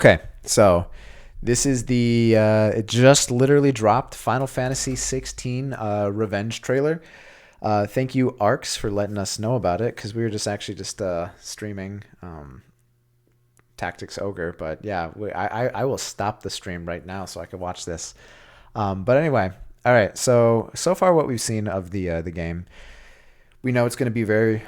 Okay, so this is the it just literally dropped Final Fantasy 16 Revenge trailer. Thank you, Arcs, for letting us know about it because we were just actually just streaming Tactics Ogre. But yeah, I will stop the stream right now so I can watch this. But anyway, all right. So far, what we've seen of the game, we know it's going to be very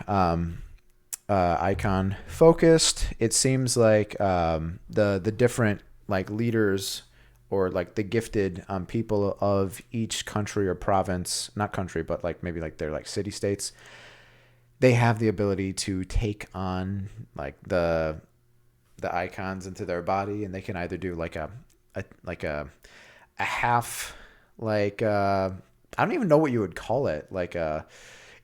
icon focused. It seems like the different like leaders or like the gifted people of each country or province, not country, but like maybe like they're like city states. They have the ability to take on like the icons into their body, and they can either do like a half like I don't even know what you would call it, like a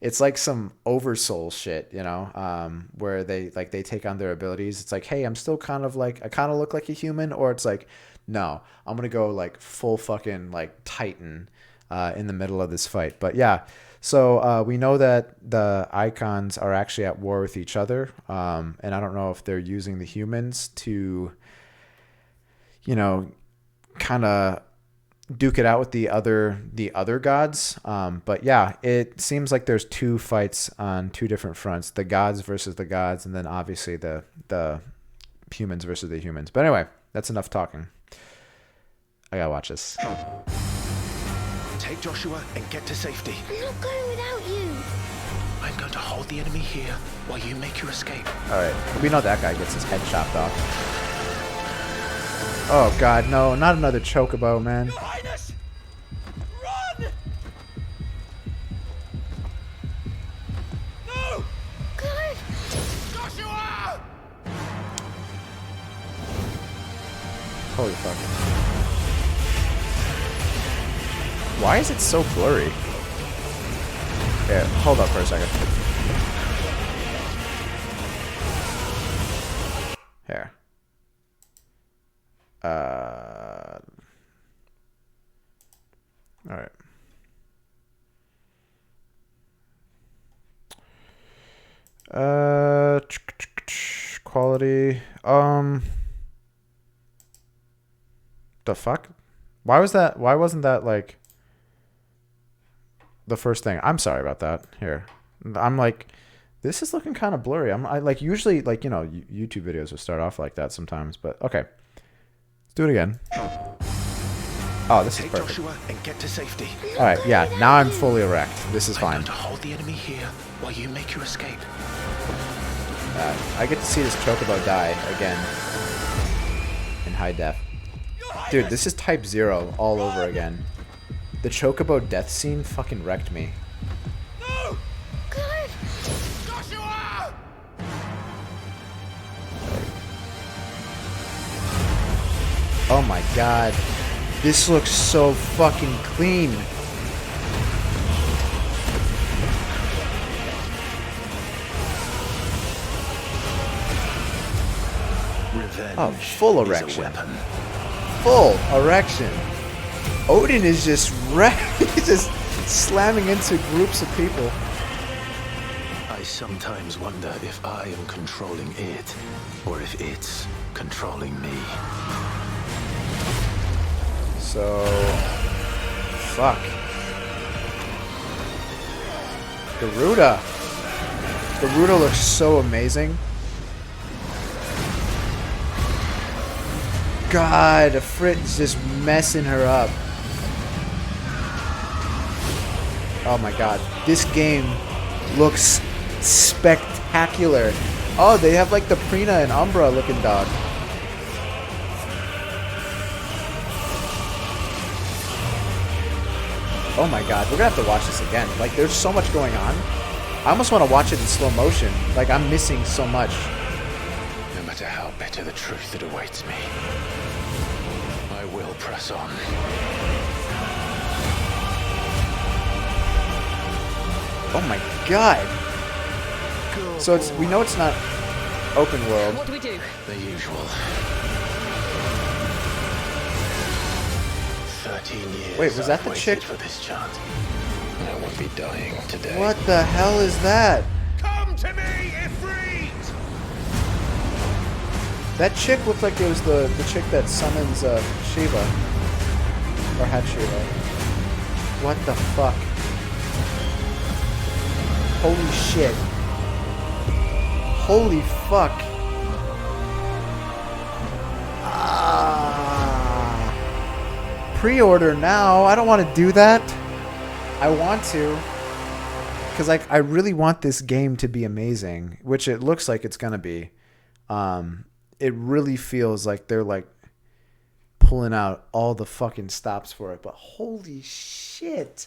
it's like some oversoul shit, you know, where they like they take on their abilities. It's like, hey, I'm still kind of like I kind of look like a human, or it's like, no, I'm gonna go like full fucking like Titan in the middle of this fight. But yeah, so we know that the icons are actually at war with each other, and I don't know if they're using the humans to, you know, kind of duke it out with the other gods. But yeah, it seems like there's two fights on two different fronts: the gods versus the gods, and then obviously the humans versus the humans. But anyway, that's enough talking. I gotta watch this. Take Joshua and get to safety. I'm not going without you. I'm going to hold the enemy here while you make your escape. All right, we know that guy gets his head chopped off. Oh god, no, not another chocobo, man. Your Highness! Run! No! Clive! Joshua! Holy fuck. Why is it so blurry? Yeah, hold up for a second. Here. All right. Quality. The fuck? Why was that? Why wasn't that like the first thing? I'm sorry about that. Here. I'm like, this is looking kind of blurry. I like usually like, you know, YouTube videos will start off like that sometimes, but okay. Let's do it again. Oh, this is Take perfect. Joshua and get to safety. All right, yeah. Now I'm fully erect. This is I'm fine. going to hold the enemy here while you make your escape. I get to see this chocobo die again in high def. Dude, this is Type 0 all over again. The chocobo death scene fucking wrecked me. No! Clive! Joshua! Oh my god. This looks so fucking clean. Revenge. Oh, full is a erection. weapon. Full erection. Odin is just he's just slamming into groups of people. I sometimes wonder if I am controlling it, or if it's controlling me. So, fuck. Garuda. Garuda looks so amazing. God, Frit's just messing her up. Oh my god. This game looks spectacular. Oh, they have like the Prina and Umbra looking dog. Oh my god, we're gonna have to watch this again. Like, there's so much going on. I almost want to watch it in slow motion. Like, I'm missing so much. No matter how bitter the truth that awaits me, I will press on. Oh my god. So it's we know it's not open world. What do we do? The usual. 13 years. Wait, was that I've the waited chick? for this chance. I won't be dying today. What the hell is that? Come to me, Ifrit! That chick looked like it was the chick that summons Shiva. Or had Shiva. What the fuck? Holy shit. Holy fuck. Pre-order now. I don't want to do that. I want to. Because like, I really want this game to be amazing. Which it looks like it's going to be. It really feels like they're like pulling out all the fucking stops for it. But holy shit.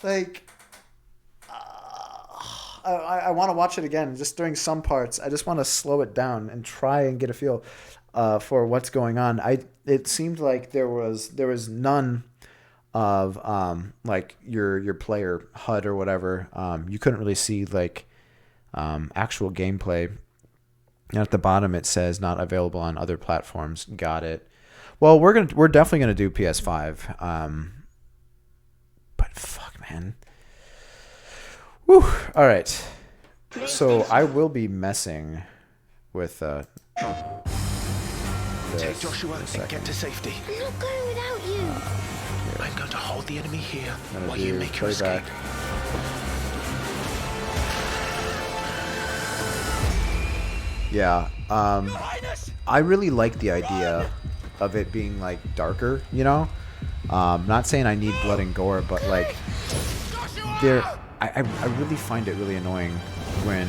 Like, I want to watch it again just during some parts. I just want to slow it down and try and get a feel for what's going on. It seemed like there was none of like your player HUD or whatever. You couldn't really see like actual gameplay. And at the bottom it says not available on other platforms. Got it. Well, we're definitely gonna do PS5. But fuck, man. Whew. All right. So I will be messing with Take Joshua and get to safety. I'm not going without you. I'm going to hold the enemy here while do you make your escape. playback. Yeah. I really like the idea of it being like darker, you know? Not saying I need blood and gore, but like I really find it really annoying when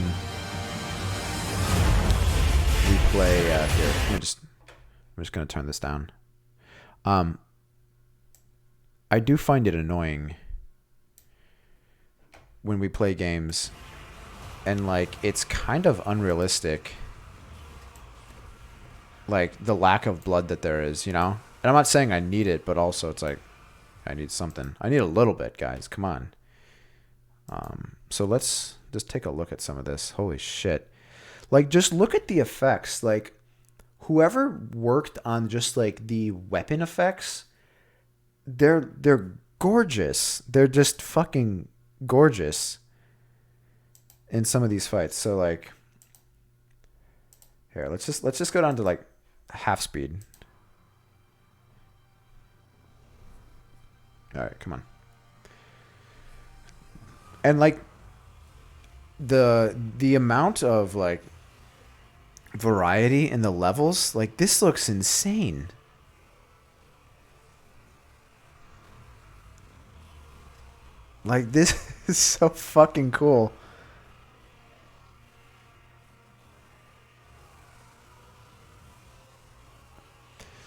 we play here. I'm just gonna turn this down. I do find it annoying when we play games and like it's kind of unrealistic, like the lack of blood that there is, you know? And I'm not saying I need it, but also it's like I need something. I need a little bit, guys. Come on. So let's just take a look at some of this. Holy shit. Like, just look at the effects. Like, whoever worked on just like the weapon effects, they're gorgeous. They're just fucking gorgeous in some of these fights. So like, here, let's just go down to like half speed. All right, come on. And like the amount of like variety in the levels, like this looks insane. Like this is so fucking cool.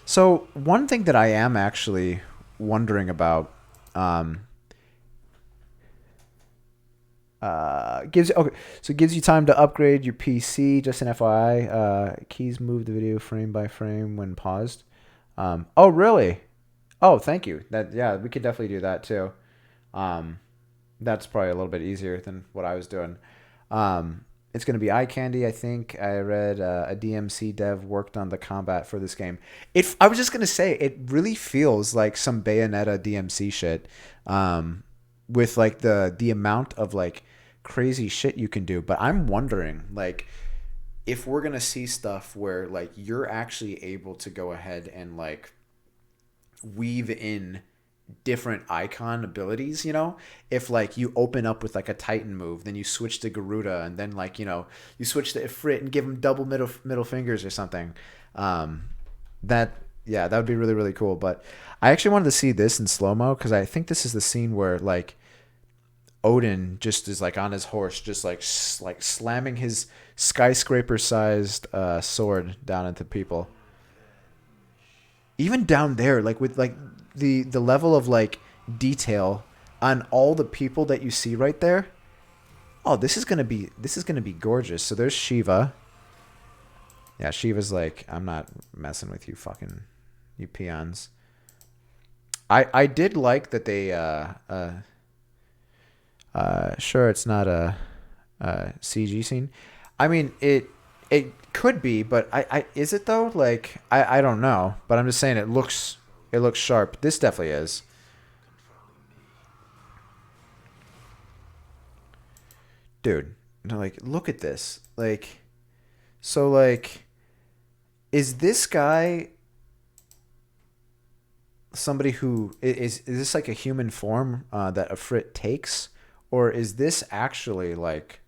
So one thing that I am actually wondering about, it gives you time to upgrade your PC. Just an FYI, keys move the video frame by frame when paused. Oh really? Oh, thank you. Yeah, we could definitely do that too. That's probably a little bit easier than what I was doing. It's going to be eye candy, I think. I read a DMC dev worked on the combat for this game. I was just going to say, it really feels like some Bayonetta DMC shit, with like the amount of like crazy shit you can do. But I'm wondering, like, if we're going to see stuff where like you're actually able to go ahead and like weave in different icon abilities, you know? If like you open up with like a Titan move, then you switch to Garuda, and then like, you know, you switch to Ifrit and give him double middle fingers or something. That would be really, really cool. But I actually wanted to see this in slow-mo because I think this is the scene where like Odin just is like on his horse, just like slamming his skyscraper-sized sword down into people. Even down there, like with like the level of like detail on all the people that you see right there. Oh, this is gonna be gorgeous. So there's Shiva. Yeah, Shiva's like, I'm not messing with you, fucking you peons. I did like that they sure it's not a CG scene. I mean it could be, but I is it though? Like I don't know, but I'm just saying it looks sharp. This definitely is. Dude, like look at this. Like, so like Is this guy somebody who is this like a human form that Ifrit takes, or is this actually like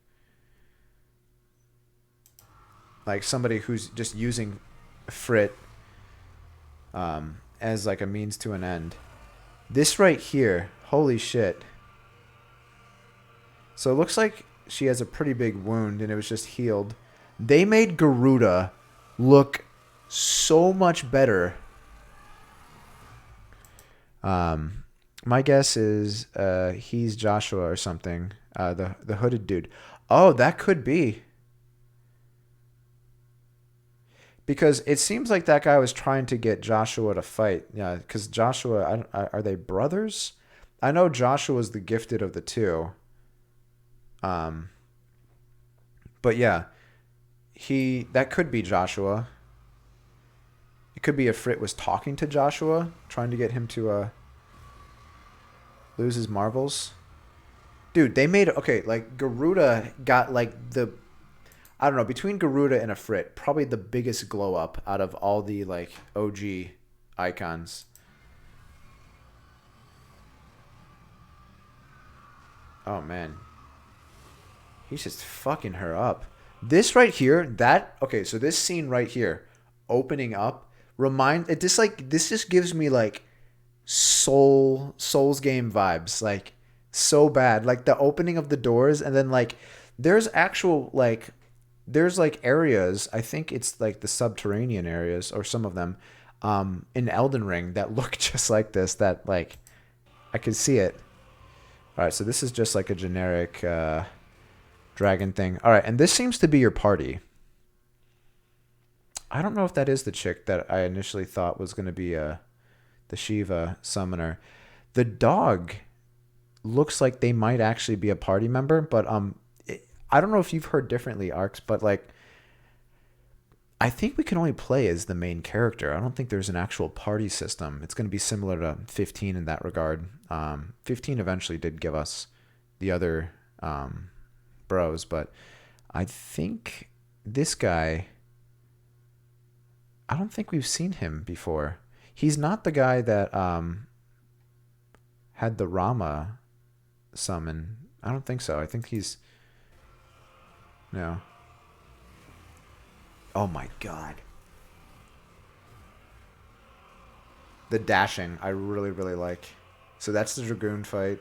somebody who's just using Ifrit as like a means to an end? This right here, holy shit. So it looks like she has a pretty big wound and it was just healed. They made Garuda look so much better. My guess is he's Joshua or something. The hooded dude. Oh, that could be. Because it seems like that guy was trying to get Joshua to fight. Yeah, because Joshua, are they brothers? I know Joshua's the gifted of the two. Um, but yeah, that could be Joshua. It could be Ifrit was talking to Joshua, trying to get him to lose his marbles. Dude, they made okay. Like Garuda got like the I don't know, between Garuda and Ifrit, probably the biggest glow up out of all the like OG icons. Oh man, he's just fucking her up. This right here, that okay, so this scene right here, opening up, this just gives me like Souls game vibes, like so bad. Like the opening of the doors, and then like there's actual like there's like areas, I think it's like the subterranean areas or some of them in Elden Ring that look just like this, that like I could see it. All right, so this is just like a generic dragon thing. All right, and this seems to be your party. I don't know if that is the chick that I initially thought was going to be the Shiva summoner. The dog looks like they might actually be a party member, but I don't know if you've heard differently, Arcs, but like I think we can only play as the main character. I don't think there's an actual party system. It's going to be similar to 15 in that regard. 15 eventually did give us the other bros, but I think this guy, I don't think we've seen him before. He's not the guy that had the Rama summon. I don't think so. I think he's no. Oh my god. The dashing, I really, really like. So that's the Dragoon fight.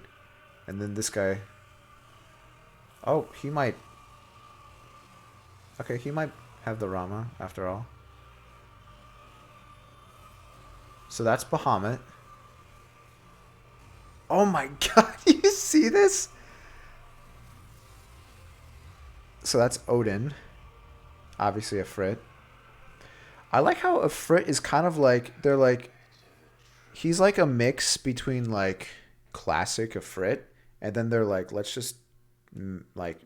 And then this guy. Oh, he might. Okay, he might have the Rama after all. So that's Bahamut. Oh my god, you see this? So that's Odin. Obviously Ifrit. I like how Ifrit is kind of like, they're like, he's like a mix between like classic Ifrit, and then they're like, let's just like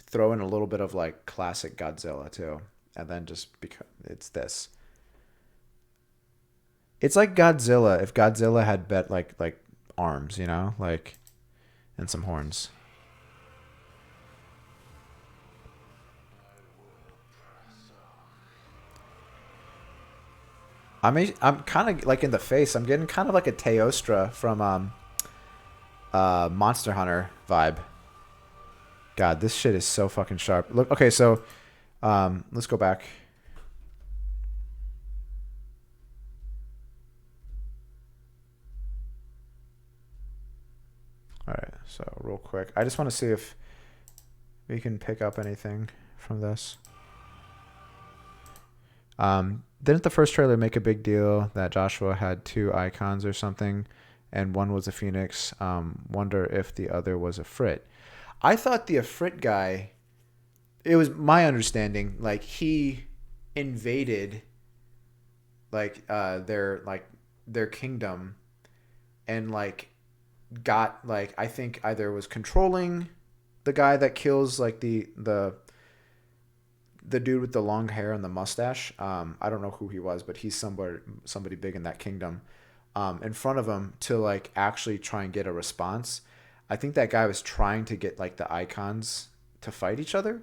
throw in a little bit of like classic Godzilla too, and then just because it's this. It's like Godzilla if Godzilla had like arms, you know, like and some horns. I'm kind of like in the face. I'm getting kind of like a Teostra from Monster Hunter vibe. God, this shit is so fucking sharp. Look, okay, so let's go back. All right, so real quick, I just want to see if we can pick up anything from this. Didn't the first trailer make a big deal that Joshua had two icons or something, and one was a phoenix? Wonder if the other was a Ifrit. I thought the Ifrit guy, it was my understanding, like he invaded their kingdom and like got like I think either was controlling the guy that kills like the dude with the long hair and the mustache. I don't know who he was, but he's somebody big in that kingdom. In front of him to like actually try and get a response. I think that guy was trying to get like the icons to fight each other.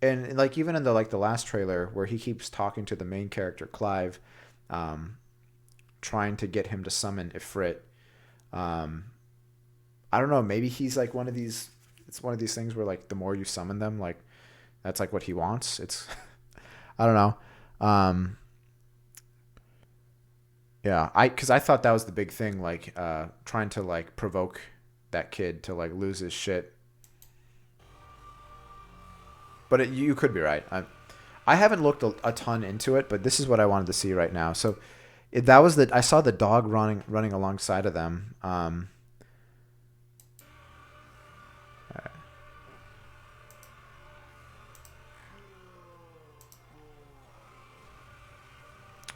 And like even in the last trailer where he keeps talking to the main character Clive, um, trying to get him to summon Ifrit. Um, I don't know. Maybe he's like one of these. It's one of these things where like the more you summon them, like that's like what he wants. It's I don't know. Um, yeah, because I thought that was the big thing, like trying to like provoke that kid to like lose his shit. But you could be right. I haven't looked a ton into it, but this is what I wanted to see right now. So that was I saw the dog running alongside of them.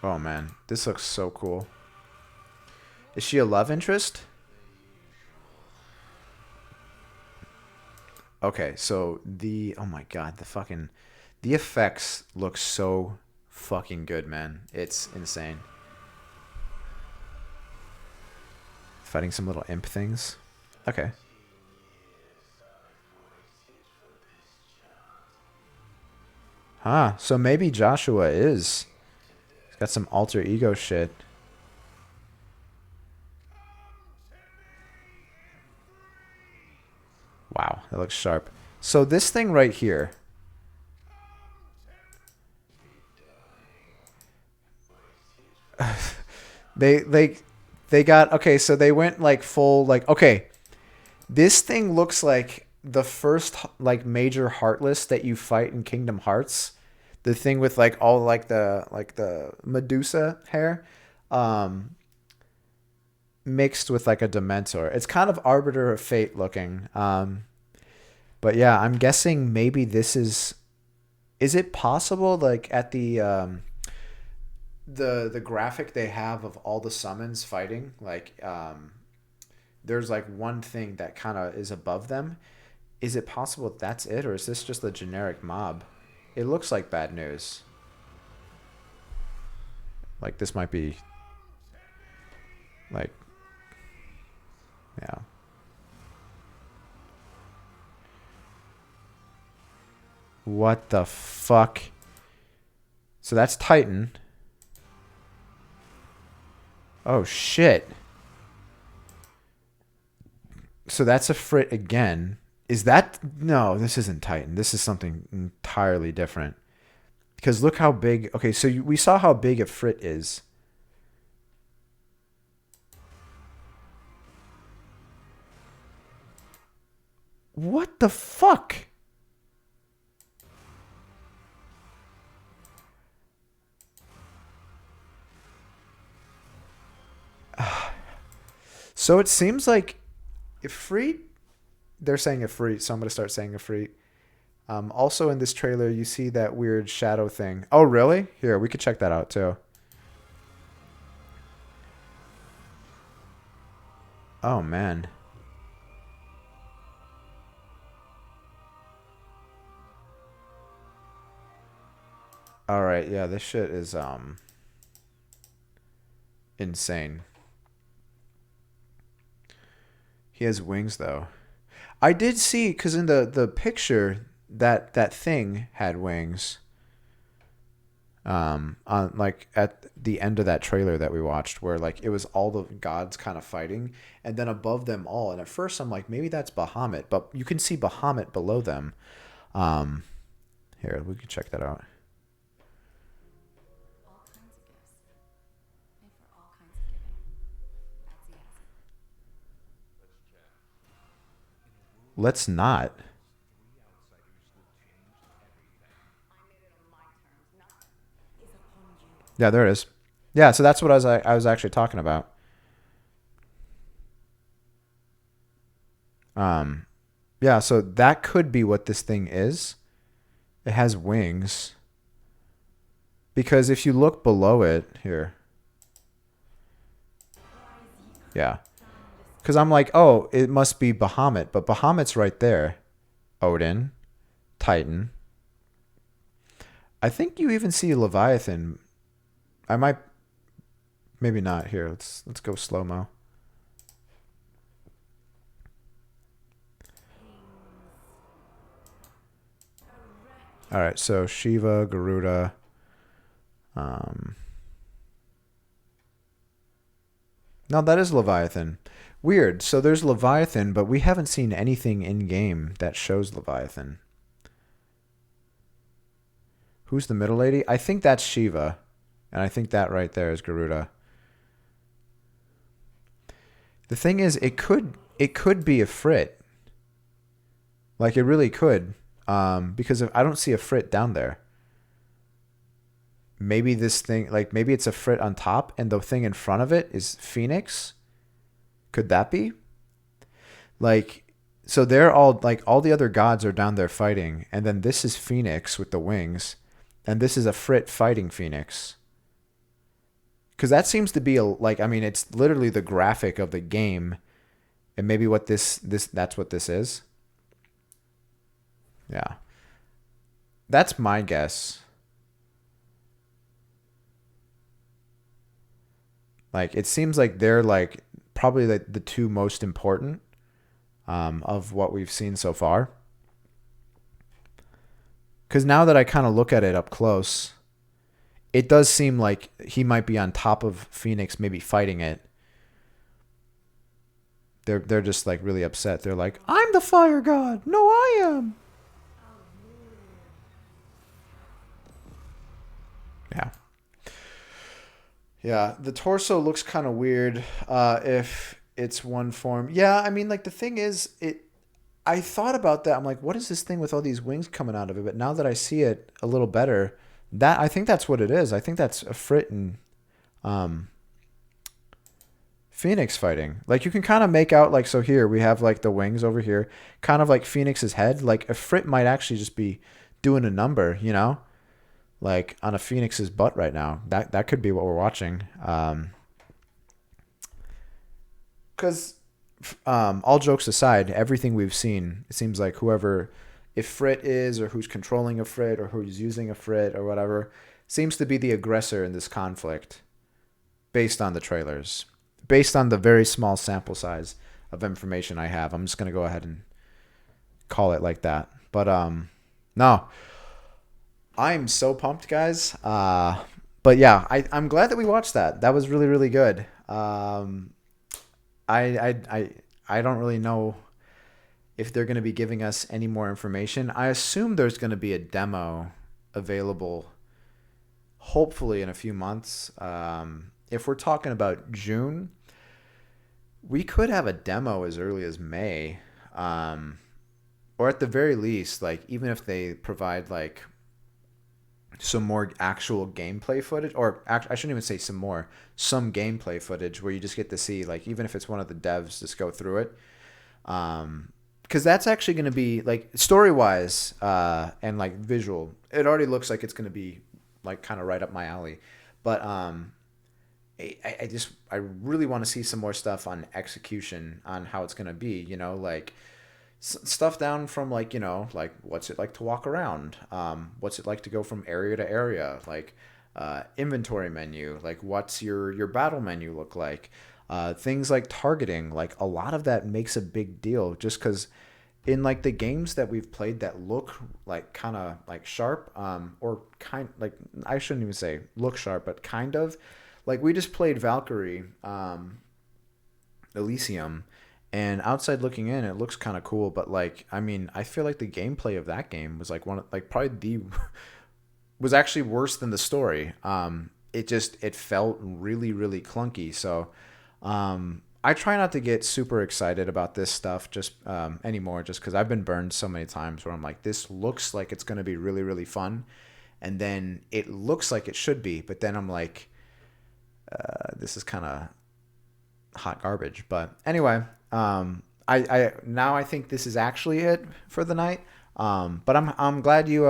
Oh man, this looks so cool. Is she a love interest? Okay, so oh my god, the effects look so fucking good, man. It's insane. Fighting some little imp things. Okay. Huh, so maybe Joshua is. He's got some alter ego shit. Wow, that looks sharp. So this thing right here. they they they got okay, so they went like full like okay. This thing looks like the first like major heartless that you fight in Kingdom Hearts. The thing with like all like the Medusa hair. Um Mixed with like a Dementor. It's kind of Arbiter of Fate looking. But yeah, I'm guessing maybe this is it possible like at the graphic they have of all the summons fighting, like there's like one thing that kind of is above them. Is it possible that's it, or is this just a generic mob? It looks like bad news. Like this might be like yeah. What the fuck? So that's Titan. Oh shit. So that's a Frit again. Is that no, this isn't Titan. This is something entirely different. Because look how big. Okay, so we saw how big a Frit is. What the fuck? So it seems like Ifrit, they're saying Ifrit, so I'm going to start saying Ifrit. Also in this trailer, you see that weird shadow thing. Oh, really? Here, we could check that out too. Oh, man. All right, yeah, this shit is insane. He has wings though. I did see because in the picture that thing had wings. On like at the end of that trailer that we watched, where like it was all the gods kind of fighting, and then above them all. And at first I'm like, maybe that's Bahamut, but you can see Bahamut below them. Um, Here we can check that out. All kinds of gifts. Made for all kinds of giving. That's the acid. Let's not. Yeah, there it is. Yeah, so that's what I was actually talking about. Yeah, so that could be what this thing is. It has wings. Because if you look below it here. Yeah. Because I'm like, oh, it must be Bahamut. But Bahamut's right there. Odin. Titan. I think you even see Leviathan. I might. Maybe not. Here, let's go slow-mo. All right, so Shiva, Garuda. Um, no, that is Leviathan. Weird. So there's Leviathan, but we haven't seen anything in game that shows Leviathan. Who's the middle lady? I think that's Shiva, and I think that right there is Garuda. The thing is, it could be a Frit. Like it really could, because I don't see a Frit down there. Maybe this thing, like maybe it's a Frit on top, and the thing in front of it is Phoenix. Could that be? Like, so they're all like all the other gods are down there fighting, and then this is Phoenix with the wings, and this is a Frit fighting Phoenix. Because that seems to be like, I mean, it's literally the graphic of the game, and maybe what that's what this is. Yeah, that's my guess. Like, it seems like they're like probably like the two most important of what we've seen so far. Because now that I kind of look at it up close, it does seem like he might be on top of Phoenix, maybe fighting it. They're just like really upset. They're like, "I'm the fire god. No, I am." Yeah. Yeah, the torso looks kind of weird if it's one form. Yeah, I mean, like the thing is, I thought about that. I'm like, what is this thing with all these wings coming out of it? But now that I see it a little better, that I think that's what it is. I think that's a Frit and Phoenix fighting. Like you can kind of make out like, so here we have like the wings over here, kind of like Phoenix's head. Like a Frit might actually just be doing a number, you know? Like on a Phoenix's butt right now. That could be what we're watching. Because all jokes aside, everything we've seen, it seems like whoever, if Frit is, or who's controlling a Frit, or who's using a Frit, or whatever, seems to be the aggressor in this conflict based on the trailers. Based on the very small sample size of information I have. I'm just going to go ahead and call it like that. But no. I'm so pumped, guys. But yeah, I'm glad that we watched that. That was really, really good. I don't really know if they're going to be giving us any more information. I assume there's going to be a demo available, hopefully in a few months. If we're talking about June, we could have a demo as early as May, or at the very least, like even if they provide like some more actual gameplay footage, or I shouldn't even say some gameplay footage where you just get to see, like, even if it's one of the devs just go through it, because that's actually going to be like story-wise and like visual, it already looks like it's going to be like kind of right up my alley. But I really want to see some more stuff on execution, on how it's going to be, you know, like stuff down from like, you know, like what's it like to walk around, what's it like to go from area to area, like inventory menu, like what's your battle menu look like, things like targeting. Like a lot of that makes a big deal, just because in like the games that we've played that look like kind of like sharp, or kind, like I shouldn't even say look sharp, but kind of like we just played Valkyrie Elysium. And outside looking in, it looks kind of cool, but like, I mean, I feel like the gameplay of that game was like probably was actually worse than the story. It felt really, really clunky. So, I try not to get super excited about this stuff just anymore, just because I've been burned so many times where I'm like, this looks like it's going to be really, really fun, and then it looks like it should be, but then I'm like, this is kind of hot garbage. But anyway. I think this is actually it for the night. But I'm glad you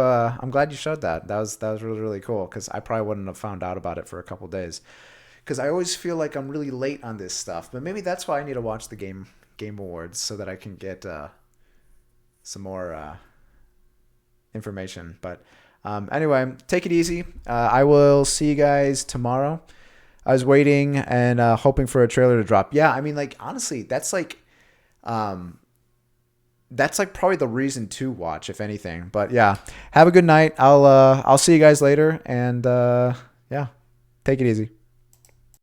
showed that. That was really, really cool, because I probably wouldn't have found out about it for a couple days, because I always feel like I'm really late on this stuff. But maybe that's why I need to watch the game awards, so that I can get some more information. But anyway, take it easy. I will see you guys tomorrow. I was waiting and hoping for a trailer to drop. Yeah, I mean, like, honestly, that's like, that's like probably the reason to watch, if anything. But yeah, have a good night. I'll see you guys later, and yeah, take it easy.